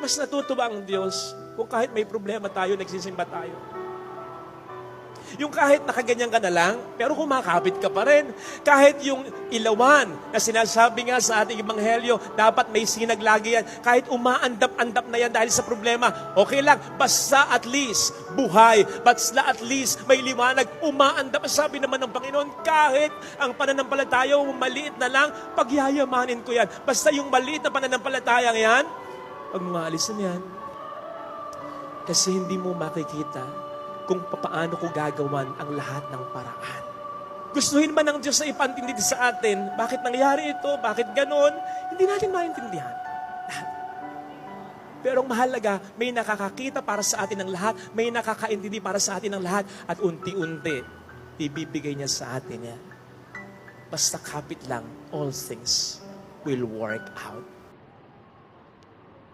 Mas natutuwa ang Diyos kung kahit may problema tayo, nagsisimba tayo. Yung kahit nakaganyan ka na lang, pero kumakapit ka pa rin. Kahit yung ilawan na sinasabi nga sa ating ebanghelyo, dapat may sinag lagi yan. Kahit umaandap-andap na yan dahil sa problema, okay lang. Basta at least buhay. Basta at least may liwanag. Umaandap. Sabi naman ng Panginoon, kahit ang pananampalataya maliit na lang, pagyayamanin ko yan. Basta yung maliit na pananampalataya yan, pag maalis na yan. Kasi hindi mo makikita kung paano ko gagawan ang lahat ng paraan. Gustuhin man ng Diyos na ipantindi sa atin, bakit nangyari ito, bakit ganon, hindi natin maintindihan. Lahat. Pero ang mahalaga, may nakakakita para sa atin ng lahat, may nakakaintindi para sa atin ng lahat, at unti-unti, ibibigay niya sa atin yan. Basta kapit lang, all things will work out.